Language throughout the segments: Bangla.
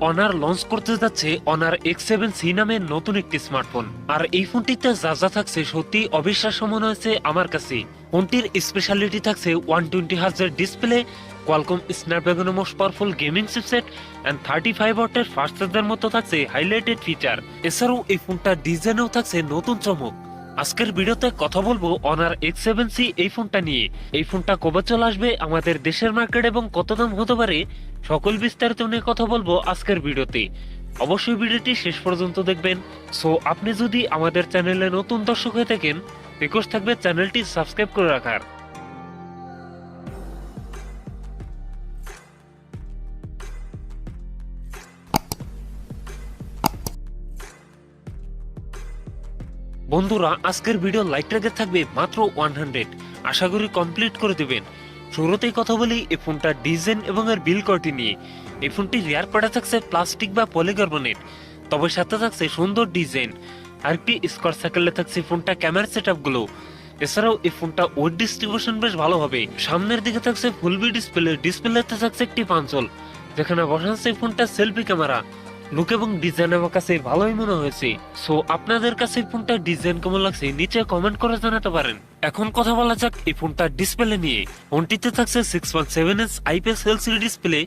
অনার লঞ্চ করতে যাচ্ছে অনার X7c নামের নতুন একটি স্মার্টফোন। আর এই ফোনটিতে যা যা থাকছে সত্যি অবিশ্বাস্য মনে হয়েছে আমার কাছে। ফোনটির স্পেশালিটি থাকছে 120 Hz ডিসপ্লে, কোয়ালকম স্ন্যাপড্রাগনের most powerful gaming chipset and 35 ওয়াটের ফাস্ট চার্জার মতো থাকছে হাইলাইটেড ফিচার। এছাড়াও এই ফোনটার ডিজাইনেও থাকছে নতুন চমক। আজকের ভিডিওতে কথা বলবো অনার X7c এই ফোনটা নিয়ে। এই ফোনটা কবে চলে আসবে আমাদের দেশের মার্কেট এবং কত দাম হতে পারে, সকল বিস্তারিত নিয়ে কথা বলবো আজকের ভিডিওতে। অবশ্যই ভিডিওটি শেষ পর্যন্ত দেখবেন। সো আপনি যদি আমাদের চ্যানেলে নতুন দর্শক হয়ে থাকেন, রিকোয়েস্ট থাকবে চ্যানেলটি সাবস্ক্রাইব করে রাখার। বন্ধুরা, আজকের ভিডিও লাইক টার্গেট থাকবে মাত্র 100, আশা করি কমপ্লিট করে দেবেন। শুরুতেই কথা বলি এই ফোনটার ডিজাইন এবং এর বিল কোয়ালিটি নিয়ে। এই ফোনটি রিয়ার প্যাডে থাকছে প্লাস্টিক বা পলিকার্বনেট, তবে সাথে থাকছে সুন্দর ডিজাইন। আর একটি স্কোয়ার সার্কেলে থাকছে ফোনটা ক্যামেরা সেটআপ গুলো। এছাড়াও এই ফোনটা ওয়েট ডিস্ট্রিবিউশন বেশ ভালো হবে। সামনের দিকে থাকছে ফুল বি ডিসপ্লেতে থাকছে একটি পাঞ্চল, যেখানে বসাচ্ছে এই ফোনটা সেলফি ক্যামেরা। লুক এবং ডিজাইন আমার কাছে ভালোই মনে হয়েছে। সো আপনাদের কাছে এই ফোনটার ডিজাইন কেমন লাগছে নিচে কমেন্ট করে জানাতে পারেন। এখন কথা বলা যাক এই ফোনটার ডিসপ্লে নিয়ে। ফোনটিতে থাকছে 6.7 ইঞ্চ IPS LCD ডিসপ্লে,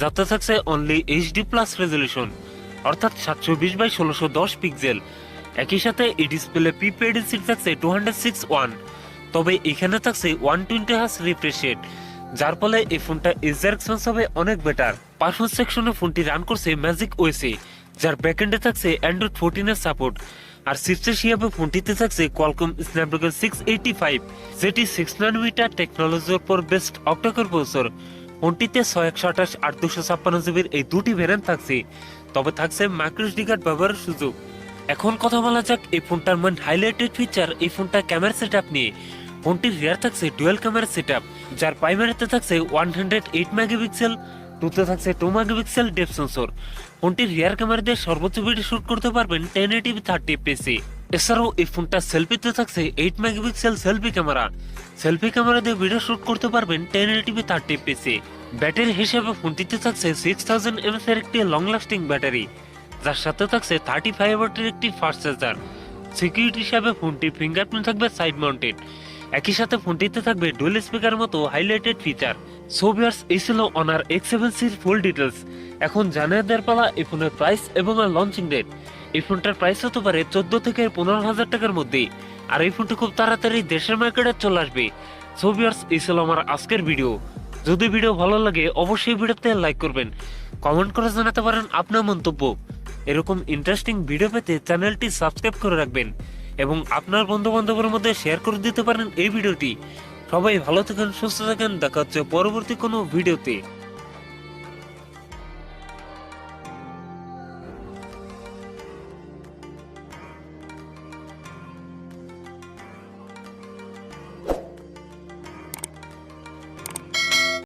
যাতে থাকছে অনলি HD+ রেজলিউশন, অর্থাৎ 720x1610 পিক্সেল। একই সাথে এই ডিসপ্লে প্রিপেড ডেনসিটি থাকছে 206 ওয়ান, তবে এখানে থাকছে 120 Hz রিফ্রেশ রেট, যার ফলে এই ফোনটা ইউজার এক্সপেরিয়েন্স হবে অনেক বেটার। পারফরম্যান্স সেকশনে ফোনটি রান করছে ম্যাজিক ওএসে, যার ব্যাকএন্ডে থাকছে Android 14 এর সাপোর্ট। আর চিপসেট হিসেবে ফোনটিতে থাকছে কোয়ালকম স্ন্যাপড্রাগন 685, যেটি 6 ন্যানোমিটার টেকনোলজির উপর বেস্ট অক্টাকোর প্রসেসর। ফোনটিতে 128 আর 256 জিবির এই দুটি ভেরিয়েন্ট থাকছে, তবে থাকছে মাইক্রোএসডি কার্ড ব্যবহারের সুযোগ। এখন কথা বলা যাক এই ফোনটার মেন হাইলাইটেড ফিচার, এই ফোনটা ক্যামেরা সেটআপ নিয়ে। ফোনটির রিয়ার থাকছে ডুয়াল ক্যামেরা সেটআপ, যার প্রাইমারিতে থাকছে 108 মেগাপিক্সেল, টুতে থাকছে 2 মেগাপিক্সেল ডেপথ সেন্সর। ফোনটির রিয়ার ক্যামেরা দিয়ে সর্বোচ্চ ভিডিও শুট করতে পারবেন 1080p 30fps। এছাড়াও এই ফোনটা সেলফিতে থাকছে 8 megapixel selfie camera. Selfie camera দিয়ে ভিডিও শুট করতে পারবেন 1080p 30fps। ব্যাটারি হিসেবে ফোনটিতে থাকছে 6000 mAh এর একটি লং লাস্টিং ব্যাটারি, যার সাথে থাকছে 35 ওয়াটের একটি ফাস্ট চার্জার। সিকিউরিটি হিসাবে ফোনটি ফিঙ্গারপ্রিন্ট থাকবে সাইড মাউন্টেড। একই সাথে ফোনটিতে থাকবে ডুয়াল স্পিকার মতো হাইলাইটেড ফিচার। সো ভিউয়ার্স, এই ছিল অনার X7c এর ফুল ডিটেলস। এখন জানিয়ে দেওয়ার পালা এই ফোনের প্রাইস এবং লঞ্চিং ডেট। এই ফোনটার প্রাইস হতে পারে 14 থেকে 15,000 টাকার মধ্যে, আর এই ফোনটি খুব তাড়াতাড়ি দেশের মার্কেটে চলে আসবে। সো ভিউয়ার্স, এই ছিল আমার আজকের ভিডিও। যদি ভিডিও ভালো লাগে অবশ্যই ভিডিওতে লাইক করবেন, কমেন্ট করে জানাতে পারেন আপনার মন্তব্য। এরকম ইন্টারেস্টিং ভিডিও পেতে চ্যানেলটি সাবস্ক্রাইব করে রাখবেন এবং আপনার বন্ধু বান্ধবের মধ্যে শেয়ার করে দিতে পারেন এই ভিডিওটি। সবাই ভালো থাকেন, সুস্থ থাকেন, দেখা হচ্ছে পরবর্তী কোনো ভিডিওতে।